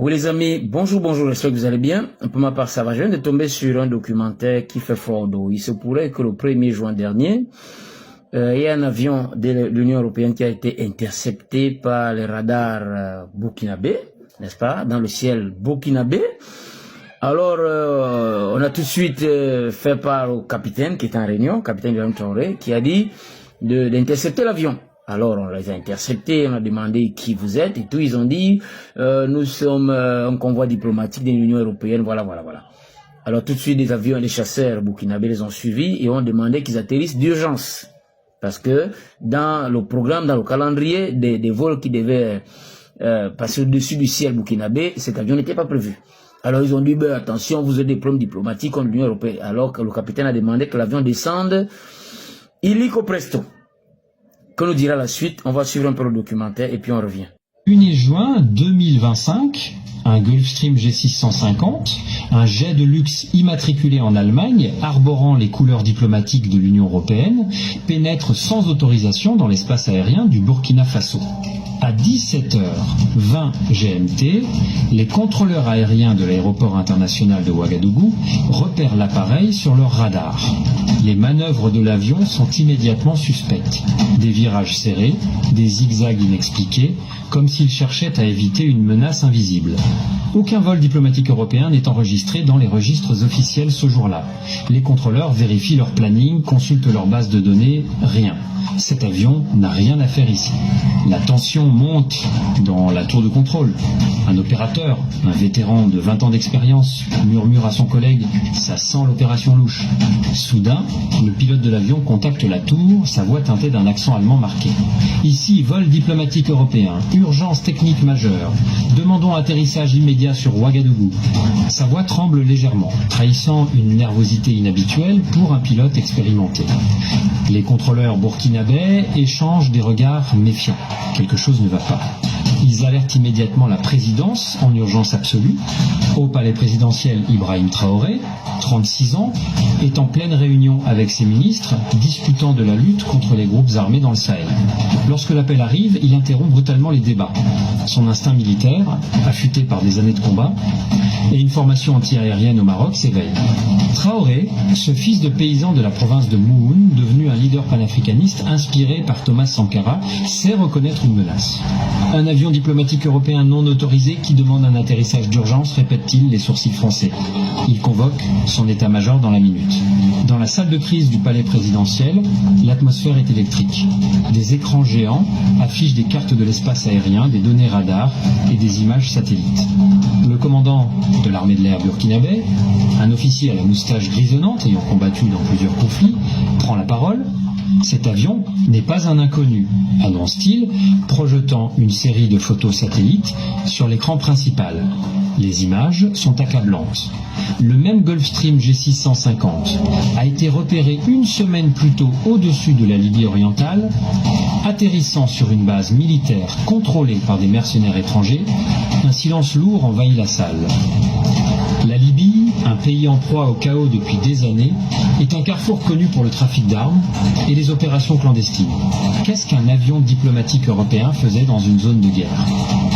Oui les amis, bonjour, j'espère que vous allez bien. Pour ma part, ça va. Je viens de tomber sur un documentaire qui fait fort d'eau. Il se pourrait que le 1er juin dernier, il y a un avion de l'Union européenne qui a été intercepté par les radars burkinabés, n'est-ce pas, dans le ciel burkinabé. Alors, on a tout de suite fait part au capitaine qui est en réunion, capitaine Ibrahim Traoré, qui a dit d'intercepter l'avion. Alors, on les a interceptés, on a demandé qui vous êtes et tout. Ils ont dit, nous sommes un convoi diplomatique de l'Union européenne, voilà. Alors, tout de suite, des avions et des chasseurs burkinabés les ont suivis et ont demandé qu'ils atterrissent d'urgence. Parce que dans le programme, dans le calendrier des vols qui devaient passer au-dessus du ciel burkinabé, cet avion n'était pas prévu. Alors, ils ont dit, ben, attention, vous avez des problèmes diplomatiques contre l'Union européenne. Alors que le capitaine a demandé que l'avion descende illico presto. Que nous dira la suite? On va suivre un peu le documentaire et puis on revient. 1er juin 2025, un Gulfstream G650, un jet de luxe immatriculé en Allemagne, arborant les couleurs diplomatiques de l'Union européenne, pénètre sans autorisation dans l'espace aérien du Burkina Faso. À 17h20 GMT, les contrôleurs aériens de l'aéroport international de Ouagadougou repèrent l'appareil sur leur radar. Les manœuvres de l'avion sont immédiatement suspectes. Des virages serrés, des zigzags inexpliqués, comme s'il cherchait à éviter une menace invisible. Aucun vol diplomatique européen n'est enregistré dans les registres officiels ce jour-là. Les contrôleurs vérifient leur planning, consultent leur base de données, rien. Cet avion n'a rien à faire ici. La tension monte dans la tour de contrôle. Un opérateur, un vétéran de 20 ans d'expérience, murmure à son collègue « ça sent l'opération louche ». Soudain, le pilote de l'avion contacte la tour, sa voix teintée d'un accent allemand marqué. « Ici, vol diplomatique européen, urgence technique majeure. Demandons atterrissage immédiat sur Ouagadougou ». Sa voix tremble légèrement, trahissant une nervosité inhabituelle pour un pilote expérimenté. Les contrôleurs burkinabés échangent des regards méfiants. Quelque chose ne va pas. Ils alertent immédiatement la présidence en urgence absolue. Au palais présidentiel, Ibrahim Traoré, 36 ans, est en pleine réunion avec ses ministres, discutant de la lutte contre les groupes armés dans le Sahel. Lorsque l'appel arrive, il interrompt brutalement les débats. Son instinct militaire, affûté par des années de combat, et une formation anti-aérienne au Maroc s'éveille. Traoré, ce fils de paysan de la province de Mouhoun, devenu un leader panafricaniste inspiré par Thomas Sankara, sait reconnaître une menace. Un avion diplomatique européen non autorisé qui demande un atterrissage d'urgence, répète-t-il, les sourcils français. Il convoque son état-major dans la minute. Dans la salle de crise du palais présidentiel, l'atmosphère est électrique. Des écrans géants affichent des cartes de l'espace aérien, des données radars et des images satellites. Le commandant de l'armée de l'air burkinabé, un officier à la moustache grisonnante ayant combattu dans plusieurs conflits, prend la parole. Cet avion n'est pas un inconnu, annonce-t-il, projetant une série de photos satellites sur l'écran principal. Les images sont accablantes. Le même Gulfstream G650 a été repéré une semaine plus tôt au-dessus de la Libye orientale, atterrissant sur une base militaire contrôlée par des mercenaires étrangers. Un silence lourd envahit la salle. La Libye, un pays en proie au chaos depuis des années, est un carrefour connu pour le trafic d'armes et les opérations clandestines. Qu'est-ce qu'un avion diplomatique européen faisait dans une zone de guerre?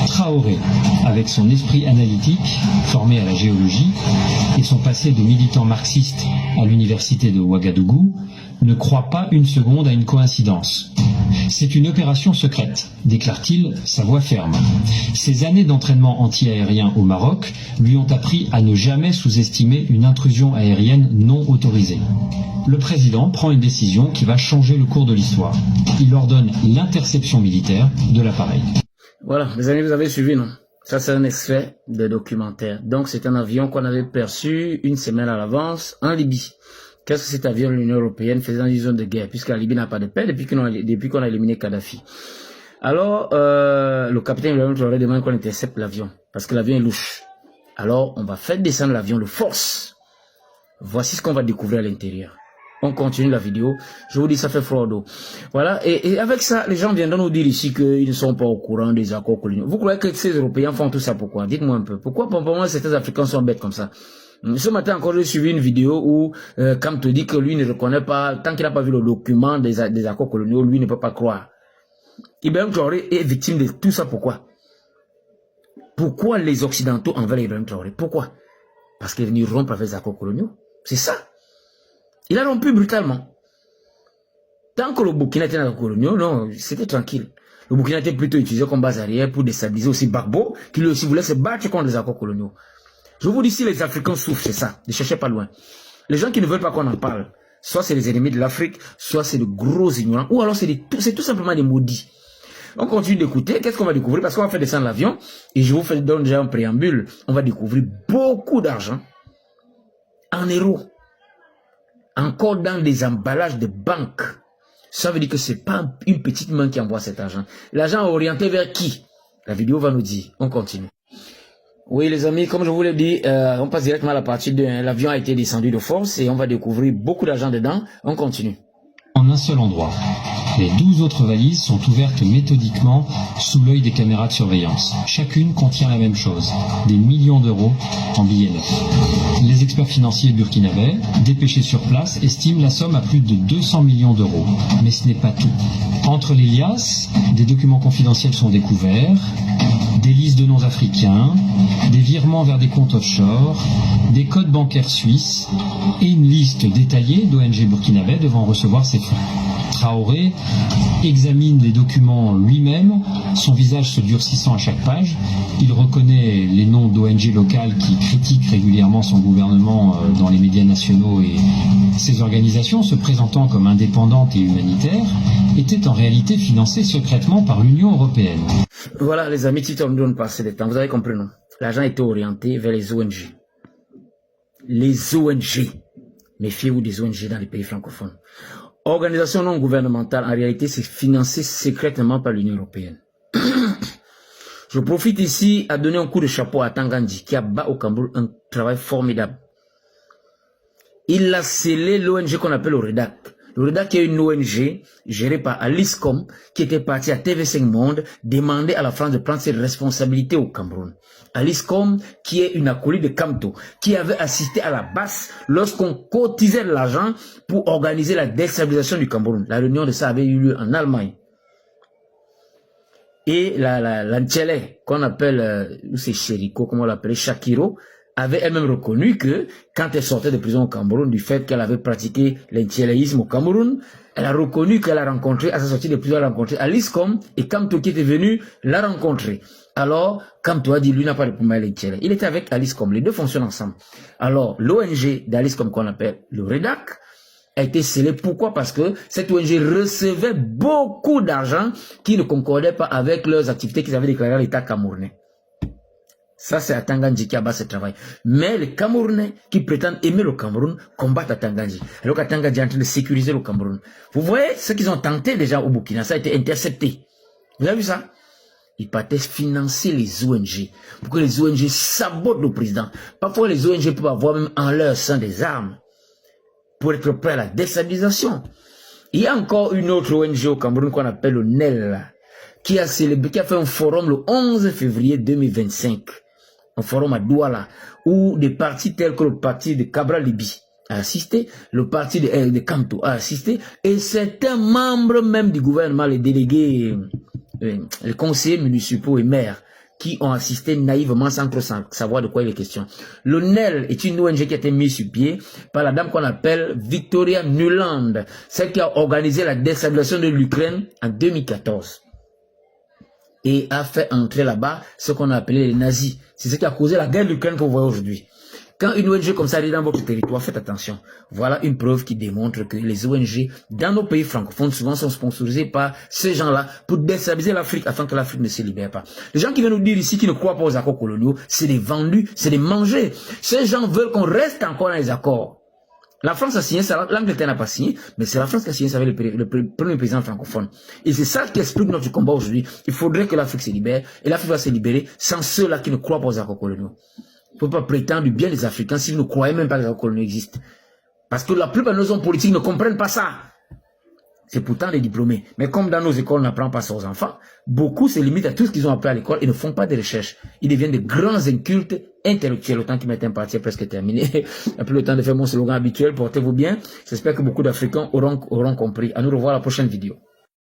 Traoré, avec son esprit analytique, formé à la géologie, et son passé de militant marxiste à l'université de Ouagadougou, ne croit pas une seconde à une coïncidence. C'est une opération secrète, déclare-t-il, sa voix ferme. Ses années d'entraînement anti-aérien au Maroc lui ont appris à ne jamais sous-estimer une intrusion aérienne non autorisée. Le président prend une décision qui va changer le cours de l'histoire. Il ordonne l'interception militaire de l'appareil. Voilà, les amis, vous avez suivi, non? Ça, c'est un extrait de documentaire. Donc, c'est un avion qu'on avait perçu une semaine à l'avance en Libye. Qu'est-ce que cet avion de l'Union européenne faisait dans une zone de guerre, puisque la Libye n'a pas de paix depuis qu'on a éliminé Kadhafi. Alors, le capitaine Ibrahim Traoré demande qu'on intercepte l'avion, parce que l'avion est louche. Alors, on va faire descendre l'avion de force. Voici ce qu'on va découvrir à l'intérieur. On continue la vidéo. Je vous dis, ça fait froid d'eau. Voilà. Et avec ça, les gens viendront nous dire ici qu'ils ne sont pas au courant des accords coloniaux. Vous croyez que ces Européens font tout ça pourquoi? Dites-moi un peu. Pourquoi, pour moi, certains Africains sont bêtes comme ça? Ce matin encore, j'ai suivi une vidéo où Kam te dit que lui ne reconnaît pas, tant qu'il n'a pas vu le document des accords coloniaux, lui ne peut pas croire. Ibrahim Traoré est victime de tout ça, pourquoi? Pourquoi les Occidentaux envers Ibrahim Traoré? Pourquoi? Parce qu'il est venu rompre avec les accords coloniaux. C'est ça. Il a rompu brutalement. Tant que le Burkina était dans les accords coloniaux, non, c'était tranquille. Le Burkina était plutôt utilisé comme base arrière pour déstabiliser aussi Gbagbo, qui lui aussi voulait se battre contre les accords coloniaux. Je vous dis, si les Africains souffrent, c'est ça. Ne cherchez pas loin. Les gens qui ne veulent pas qu'on en parle, soit c'est les ennemis de l'Afrique, soit c'est de gros ignorants, ou alors c'est tout simplement des maudits. On continue d'écouter. Qu'est-ce qu'on va découvrir? Parce qu'on va faire descendre l'avion, et je vous donne déjà un préambule. On va découvrir beaucoup d'argent en euros, encore dans des emballages de banques. Ça veut dire que c'est pas une petite main qui envoie cet argent. L'argent est orienté vers qui? La vidéo va nous dire. On continue. Oui, les amis, comme je vous l'ai dit, on passe directement à la partie de l'avion a été descendu de force et on va découvrir beaucoup d'argent dedans. On continue. En un seul endroit. Les 12 autres valises sont ouvertes méthodiquement sous l'œil des caméras de surveillance. Chacune contient la même chose, des millions d'euros en billets neufs. Les experts financiers burkinabais, dépêchés sur place, estiment la somme à plus de 200 millions d'euros. Mais ce n'est pas tout. Entre les liasses, des documents confidentiels sont découverts, des listes de noms africains, des virements vers des comptes offshore, des codes bancaires suisses et une liste détaillée d'ONG burkinabais devant recevoir ces fonds. Traoré examine les documents lui-même, son visage se durcissant à chaque page. Il reconnaît les noms d'ONG locales qui critiquent régulièrement son gouvernement dans les médias nationaux et ces organisations, se présentant comme indépendantes et humanitaires, étaient en réalité financées secrètement par l'Union européenne. Voilà les amis, si on nous donne pas assez de temps, vous avez compris non? L'argent était orienté vers les ONG. Les ONG. Méfiez-vous des ONG dans les pays francophones. Organisation non gouvernementale, en réalité, c'est financé secrètement par l'Union européenne. Je profite ici à donner un coup de chapeau à Tangandji, qui a bas au Cameroun un travail formidable. Il a scellé l'ONG qu'on appelle le REDAC. Le REDAC est une ONG gérée par Aliscom, qui était partie à TV5 Monde demander à la France de prendre ses responsabilités au Cameroun. Aliscom, qui est une acolyte de Kamto, qui avait assisté à la base lorsqu'on cotisait de l'argent pour organiser la déstabilisation du Cameroun. La réunion de ça avait eu lieu en Allemagne. Et l'Antiele, qu'on appelle, c'est Chérico, comment on l'appelait, Shakiro, avait elle-même reconnu que, quand elle sortait de prison au Cameroun, du fait qu'elle avait pratiqué l'antiéléisme au Cameroun, elle a reconnu qu'elle a rencontré, à sa sortie de prison, elle a rencontré Aliscom, et Kamto qui était venu l'a rencontré. Alors, Kamto a dit, lui n'a pas de problème avec l'antiélé. Il était avec Aliscom, les deux fonctionnent ensemble. Alors, l'ONG d'Aliscom qu'on appelle le REDAC, a été scellée. Pourquoi? Parce que cette ONG recevait beaucoup d'argent qui ne concordait pas avec leurs activités qu'ils avaient déclarées à l'État camerounais. Ça, c'est à Tangandji qui abat ce travail. Mais les Camerounais qui prétendent aimer le Cameroun combattent à Tangandji. Alors qu'à Tangandji est en train de sécuriser le Cameroun. Vous voyez ce qu'ils ont tenté déjà au Burkina. Ça a été intercepté. Vous avez vu ça? Ils partaient financer les ONG pour que les ONG sabotent le président. Parfois, les ONG peuvent avoir même en leur sein des armes pour être prêts à la déstabilisation. Il y a encore une autre ONG au Cameroun qu'on appelle le NEL, qui a fait un forum le 11 février 2025. Un forum à Douala, où des partis tels que le parti de Cabral Libi a assisté, le parti de Kamto a assisté, et certains membres même du gouvernement, les délégués, les conseillers municipaux et maires, qui ont assisté naïvement sans trop savoir de quoi il est question. Le NEL est une ONG qui a été mise sur pied par la dame qu'on appelle Victoria Nuland, celle qui a organisé la déstabilisation de l'Ukraine en 2014. Et a fait entrer là-bas ce qu'on a appelé les nazis. C'est ce qui a causé la guerre de l'Ukraine que vous voyez aujourd'hui. Quand une ONG comme ça arrive dans votre territoire, faites attention. Voilà une preuve qui démontre que les ONG dans nos pays francophones souvent sont sponsorisés par ces gens-là pour déstabiliser l'Afrique afin que l'Afrique ne se libère pas. Les gens qui viennent nous dire ici qu'ils ne croient pas aux accords coloniaux, c'est des vendus, c'est des mangés. Ces gens veulent qu'on reste encore dans les accords. La France a signé ça, l'Angleterre n'a pas signé, mais c'est la France qui a signé ça avec le premier président francophone. Et c'est ça qui explique notre combat aujourd'hui. Il faudrait que l'Afrique se libère, et l'Afrique va se libérer sans ceux-là qui ne croient pas aux accords coloniaux. Il ne faut pas prétendre du bien des Africains si vous ne croyez même pas que les accords coloniaux existent. Parce que la plupart de nos hommes politiques ne comprennent pas ça. C'est pourtant des diplômés. Mais comme dans nos écoles, on n'apprend pas ça aux enfants, beaucoup se limitent à tout ce qu'ils ont appris à l'école et ne font pas de recherches. Ils deviennent de grands incultes intellectuels. Autant qu'ils mettent un parti presque terminé. Un peu le temps de faire mon slogan habituel. Portez-vous bien. J'espère que beaucoup d'Africains auront compris. À nous revoir à la prochaine vidéo.